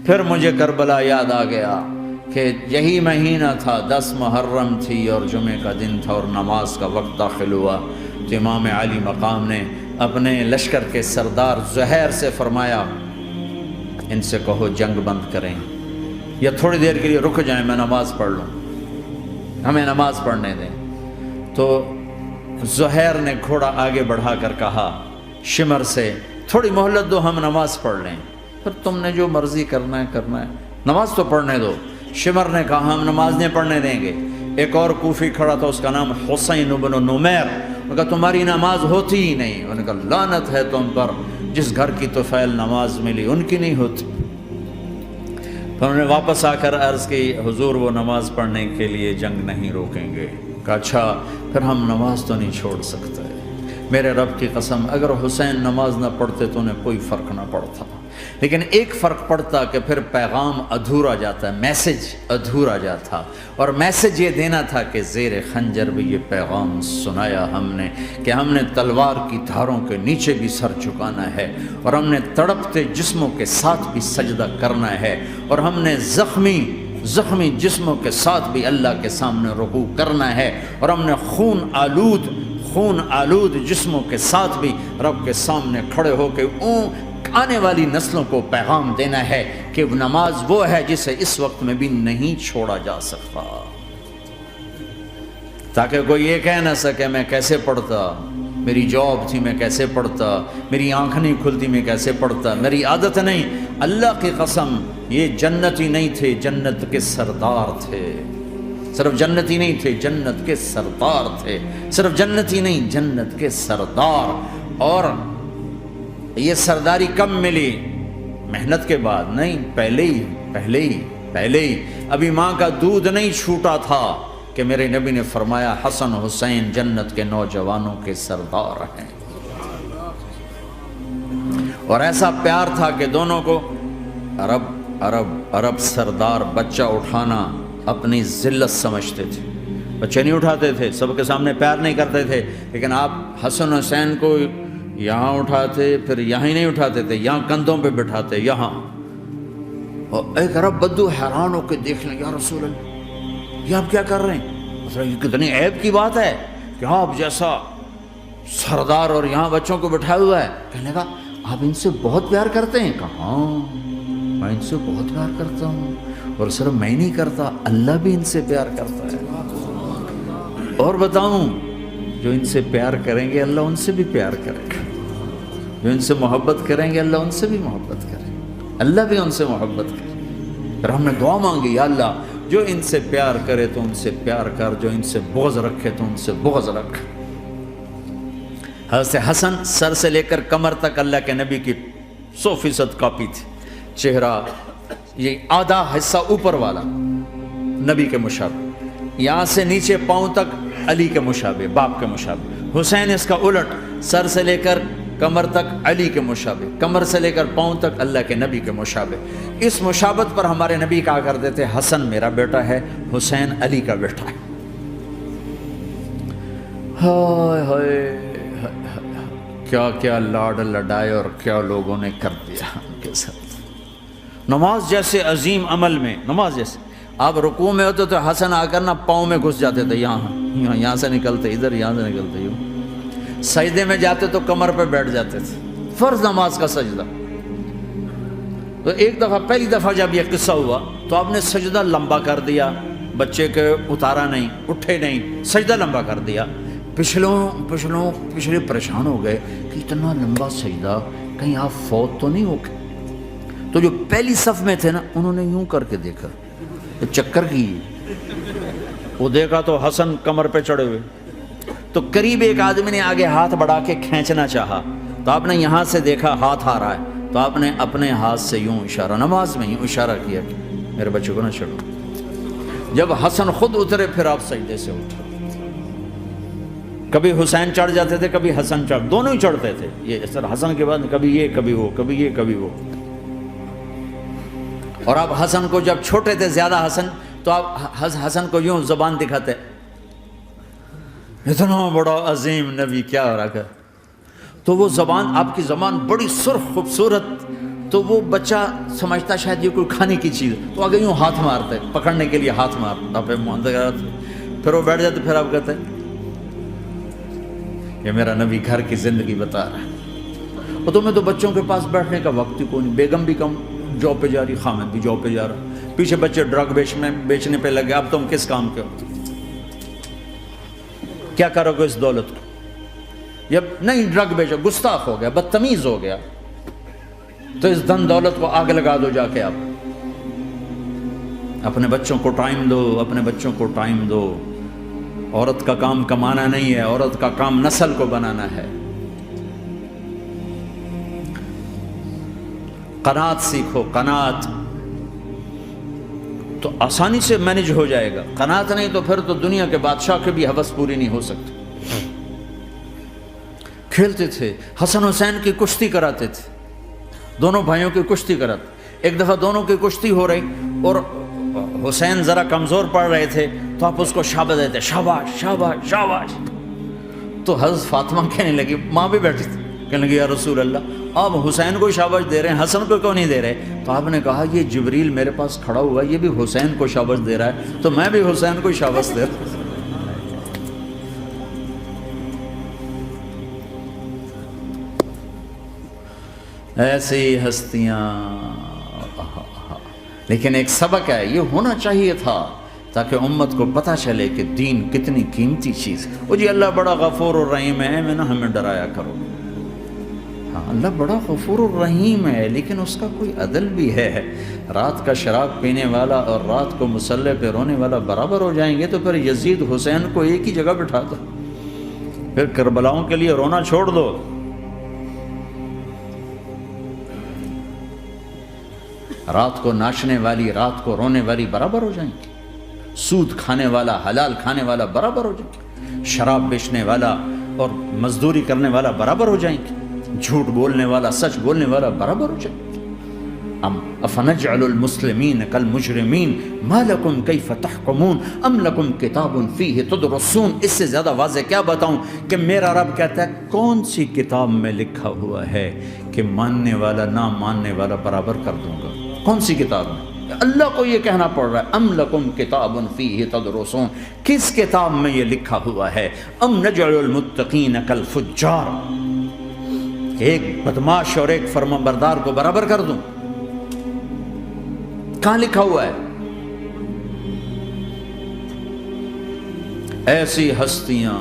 پھر مجھے کربلا یاد آ گیا کہ یہی مہینہ تھا، 10 محرم تھی اور جمعے کا دن تھا اور نماز کا وقت داخل ہوا تو امام علی مقام نے اپنے لشکر کے سردار زہیر سے فرمایا ان سے کہو جنگ بند کریں یا تھوڑی دیر کے لیے رک جائیں، میں نماز پڑھ لوں، ہمیں نماز پڑھنے دیں۔ تو زہیر نے گھوڑا آگے بڑھا کر کہا شمر سے تھوڑی مہلت دو، ہم نماز پڑھ لیں، پھر تم نے جو مرضی کرنا ہے، نماز تو پڑھنے دو۔ شمر نے کہا ہم نماز نہیں پڑھنے دیں گے۔ ایک اور کوفی کھڑا تھا، اس کا نام حسین بن نمیر، انہوں نے کہا تمہاری نماز ہوتی ہی نہیں۔ انہوں نے کہا لعنت ہے تم پر، جس گھر کی طفیل نماز ملی ان کی نہیں ہوتی۔ پھر انہوں نے واپس آ کر عرض کی حضور وہ نماز پڑھنے کے لیے جنگ نہیں روکیں گے۔ کہا اچھا پھر ہم نماز تو نہیں چھوڑ سکتے۔ میرے رب کی قسم اگر حسین نماز نہ پڑھتے تو انہیں کوئی فرق نہ پڑتا، لیکن ایک فرق پڑتا کہ پھر پیغام ادھورا جاتا، میسج ادھورا جاتا، اور میسج یہ دینا تھا کہ زیر خنجر بھی یہ پیغام سنایا ہم نے کہ ہم نے تلوار کی دھاروں کے نیچے بھی سر جھکانا ہے، اور ہم نے تڑپتے جسموں کے ساتھ بھی سجدہ کرنا ہے، اور ہم نے زخمی جسموں کے ساتھ بھی اللہ کے سامنے رکوع کرنا ہے، اور ہم نے خون آلود جسموں کے ساتھ بھی رب کے سامنے کھڑے ہو کے آنے والی نسلوں کو پیغام دینا ہے کہ نماز وہ ہے جسے اس وقت میں بھی نہیں چھوڑا جا سکتا، تاکہ کوئی یہ کہہ نہ سکے میں کیسے پڑھتا، میری جاب تھی میں کیسے پڑھتا، میری آنکھ نہیں کھلتی میں کیسے پڑھتا، میری عادت نہیں۔ اللہ کی قسم یہ جنتی نہیں تھے، جنت کے سردار تھے، صرف جنتی نہیں تھے، جنت کے سردار تھے، صرف جنتی نہیں جنت کے سردار۔ اور یہ سرداری کب ملی؟ محنت کے بعد نہیں، پہلے ہی ابھی ماں کا دودھ نہیں چھوٹا تھا کہ میرے نبی نے فرمایا حسن حسین جنت کے نوجوانوں کے سردار ہیں، اور ایسا پیار تھا کہ دونوں کو عرب سردار بچہ اٹھانا اپنی ذلت سمجھتے تھے، بچے نہیں اٹھاتے تھے، سب کے سامنے پیار نہیں کرتے تھے، لیکن آپ حسن حسین کو یہاں اٹھاتے پھر یہاں ہی نہیں اٹھاتے تھے، یہاں کندھوں پہ بٹھاتے یہاں، اور ایک عرب بدو حیران ہو کے دیکھ لیں یا رسول اللہ یہ آپ کیا کر رہے ہیں؟ یہ کتنی عیب کی بات ہے کہ آپ جیسا سردار اور یہاں بچوں کو بٹھایا ہوا ہے۔ کہنے لگا آپ ان سے بہت پیار کرتے ہیں؟ کہا ہاں میں ان سے بہت پیار کرتا ہوں، اور صرف میں نہیں کرتا اللہ بھی ان سے پیار کرتا ہے، اور بتاؤں جو ان سے پیار کریں گے اللہ ان سے بھی پیار کرے گا، جو ان سے محبت کریں گے اللہ ان سے بھی محبت کرے گا، اللہ بھی ان سے محبت کرے۔ پھر ہم نے دعا مانگی یا اللہ جو ان سے پیار کرے تو ان سے پیار کر، جو ان سے بغض رکھے تو ان سے بغض رکھ۔ حضرت حسن سر سے لے کر کمر تک اللہ کے نبی کی 100% کاپی تھی، چہرہ یہ آدھا حصہ اوپر والا نبی کے مشابہ، یہاں سے نیچے پاؤں تک علی کے مشابہ، باپ کے مشابہ۔ حسین اس کا الٹ، سر سے لے کر کمر تک علی کے مشابہ، کمر سے لے کر پاؤں تک اللہ کے نبی کے مشابہ۔ اس مشابہت پر ہمارے نبی کہا کرتے تھے حسن میرا بیٹا ہے، حسین علی کا بیٹا ہے۔ ہائے ہائے کیا کیا لاڈ لڈائے اور کیا لوگوں نے کر دیا ان کے ساتھ۔ نماز جیسے عظیم عمل میں، نماز جیسے آپ رکوع میں ہوتے تو حسن آ کر نہ پاؤں میں گھس جاتے تھے، یہاں سے نکلتے ادھر، یہاں سے نکلتے یوں، سجدے میں جاتے تو کمر پہ بیٹھ جاتے تھے، فرض نماز کا سجدہ۔ تو ایک دفعہ پہلی دفعہ جب یہ قصہ ہوا تو آپ نے سجدہ لمبا کر دیا، بچے کے اتارا نہیں، اٹھے نہیں، سجدہ لمبا کر دیا۔ پچھلے پریشان ہو گئے کہ اتنا لمبا سجدہ کہیں آپ فوت تو نہیں ہو گئے۔ تو جو پہلی صف میں تھے نا انہوں نے یوں کر کے دیکھا، چکر کی وہ دیکھا تو حسن کمر پہ چڑھے ہوئے، تو قریب ایک آدمی نے آگے ہاتھ بڑھا کے کھینچنا چاہا تو آپ نے یہاں سے دیکھا ہاتھ آ رہا ہے تو آپ نے اپنے ہاتھ سے یوں اشارہ، نماز میں یوں اشارہ کیا کہ میرے بچے کو نہ چڑھو۔ جب حسن خود اترے پھر آپ سجدے سے اٹھے، کبھی حسین چڑھ جاتے تھے کبھی حسن دونوں ہی چڑھتے تھے، یہ اس طرح حسن کے بعد کبھی یہ کبھی وہ، کبھی یہ کبھی وہ۔ اور آپ حسن کو جب چھوٹے تھے زیادہ حسن تو آپ حسن کو یوں زبان دکھاتے، اتنا بڑا عظیم نبی کیا ہو رہا ہے، تو وہ زبان آپ کی زبان بڑی سرخ خوبصورت تو وہ بچہ سمجھتا شاید یہ کوئی کھانے کی چیز، تو آگے یوں ہاتھ مارتا ہے، پکڑنے کے لیے ہاتھ مارتا، پھر وہ بیٹھ جاتے، پھر آپ کہتے ہیں یہ میرا نبی گھر کی زندگی بتا رہا ہے۔ اور تمہیں تو بچوں کے پاس بیٹھنے کا وقت ہی کوئی نہیں، بیگم بھی کم جاب پہ جا رہی، خامد بھی جاب پہ جا رہا، پیچھے بچے ڈرگ بیچنے پہ لگے، اب تم کس کام کے ہو؟ کیا کرو گے اس دولت کو؟ یا نہیں ڈرگ بیچو، گستاخ ہو گیا، بدتمیز ہو گیا، تو اس دن دولت کو آگ لگا دو جا کے۔ آپ اپنے بچوں کو ٹائم دو، اپنے بچوں کو ٹائم دو۔ عورت کا کام کمانا نہیں ہے، عورت کا کام نسل کو بنانا ہے۔ قناعت سیکھو، قناعت تو آسانی سے مینج ہو جائے گا، قناعت نہیں تو پھر تو دنیا کے بادشاہ کی بھی ہوس پوری نہیں ہو سکتی۔ کھیلتے تھے، حسن حسین کی کشتی کراتے تھے، دونوں بھائیوں کی کشتی کراتے۔ ایک دفعہ دونوں کی کشتی ہو رہی اور حسین ذرا کمزور پڑ رہے تھے، تو آپ اس کو شاباش دیتے، شاباش شاباش شاباش۔ تو حضرت فاطمہ کہنے لگی، ماں بھی بیٹھی تھی، کہنے لگی یا رسول اللہ آپ حسین کو شاباش دے رہے ہیں، حسن کو کیوں نہیں دے رہے؟ تو آپ نے کہا یہ جبریل میرے پاس کھڑا ہوا ہے، یہ بھی حسین کو شاباش دے رہا ہے، تو میں بھی حسین کو شاباش دے رہا ہوں۔ ایسی ہستیاں، لیکن ایک سبق ہے، یہ ہونا چاہیے تھا تاکہ امت کو پتہ چلے کہ دین کتنی قیمتی چیز ہے۔ وہ جی اللہ بڑا غفور الرحیم ہے، میں نہ ہمیں ڈرایا کرو۔ ہاں اللہ بڑا غفور الرحیم ہے، لیکن اس کا کوئی عدل بھی ہے۔ رات کا شراب پینے والا اور رات کو مصلی پہ رونے والا برابر ہو جائیں گے، تو پھر یزید حسین کو ایک ہی جگہ بٹھا دو، پھر کربلاؤں کے لیے رونا چھوڑ دو۔ رات کو ناچنے والی، رات کو رونے والی برابر ہو جائیں گے، سود کھانے والا، حلال کھانے والا برابر ہو جائیں گے، شراب بیچنے والا اور مزدوری کرنے والا برابر ہو جائیں گے، جھوٹ بولنے والا، سچ بولنے والا برابر ہو جائیں گے۔ افنجعل المسلمین کالمجرمین ما لکم کیف تحکمون ام لکم کتاب فیہ تدرسون۔ اس سے زیادہ واضح کیا بتاؤں کہ میرا رب کہتا ہے کون سی کتاب میں لکھا ہوا ہے کہ ماننے والا نہ ماننے والا برابر کر دوں گا؟ کون سی کتاب میں؟ اللہ کو یہ کہنا پڑ رہا ہے ام لکم کتاب فیہ تدرسون، کس کتاب میں یہ لکھا ہوا ہے؟ ام نجعل المتقین کالفجار، ایک بدماش اور ایک فرمانبردار کو برابر کر دوں؟ کہاں لکھا ہوا ہے؟ ایسی ہستیاں،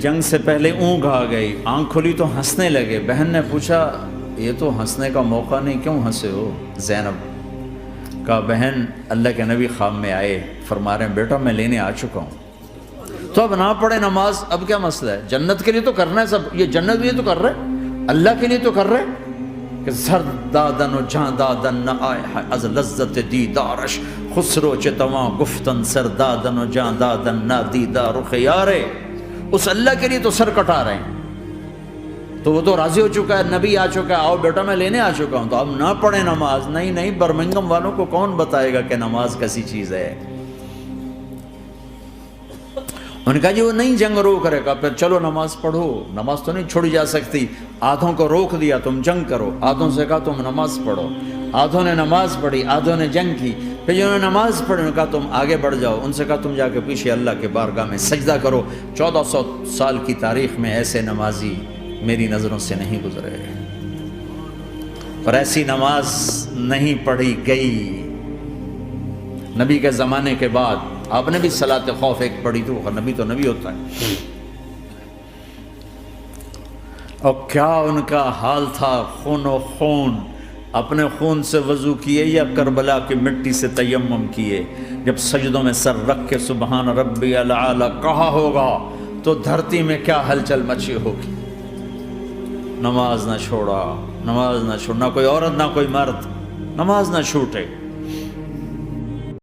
جنگ سے پہلے اونگ آ گئی، آنکھ کھلی تو ہنسنے لگے۔ بہن نے پوچھا یہ تو ہنسنے کا موقع نہیں، کیوں ہنسے ہو؟ زینب کہا بہن اللہ کے نبی خواب میں آئے، فرما رہے ہیں بیٹا میں لینے آ چکا ہوں، تو اب نہ پڑھے نماز، اب کیا مسئلہ ہے؟ جنت کے لیے تو کرنا ہے سب، یہ جنت کے لیے تو کر رہے، اللہ کے لیے تو کر رہے کہ زر دادن و جان دادن نہ آئے از لذت دیدارش، خسرو چتواں گفتن سر دادن و جان دادن نہ دیدار خیارے۔ اس اللہ کے لیے تو سر کٹا رہے ہیں، تو وہ تو راضی ہو چکا ہے، نبی آ چکا ہے، آؤ بیٹا میں لینے آ چکا ہوں، تو اب نہ پڑھیں نماز؟ نہیں نہیں، برمنگم والوں کو کون بتائے گا کہ نماز کیسی چیز ہے؟ انہوں نے کہا جی وہ نہیں جنگ روک کرے گا، پھر چلو نماز پڑھو، نماز تو نہیں چھوڑی جا سکتی۔ آدھوں کو روک دیا تم جنگ کرو، آدھوں سے کہا تم نماز پڑھو، آدھوں نے نماز پڑھی، آدھوں نے جنگ کی۔ پھر جنہوں نے نماز پڑھی انہوں نے کہا تم آگے بڑھ جاؤ، ان سے کہا تم جا کے پیچھے اللہ کے بارگاہ میں سجدہ کرو۔ 1400 سال کی تاریخ میں ایسے نمازی میری نظروں سے نہیں گزرے، اور ایسی نماز نہیں پڑھی گئی نبی کے زمانے کے بعد۔ آپ نے بھی صلاۃ خوف ایک پڑھی تھی، وہ نبی تو نبی ہوتا ہے، اور کیا ان کا حال تھا، خون و خون، اپنے خون سے وضو کیے یا کربلا کی مٹی سے تیمم کیے؟ جب سجدوں میں سر رکھ کے سبحان ربی الاعلی کہا ہوگا تو دھرتی میں کیا ہلچل مچی ہوگی۔ نماز نہ چھوڑا، نماز نہ چھوڑ، نہ کوئی عورت نہ کوئی مرد، نماز نہ چھوٹے۔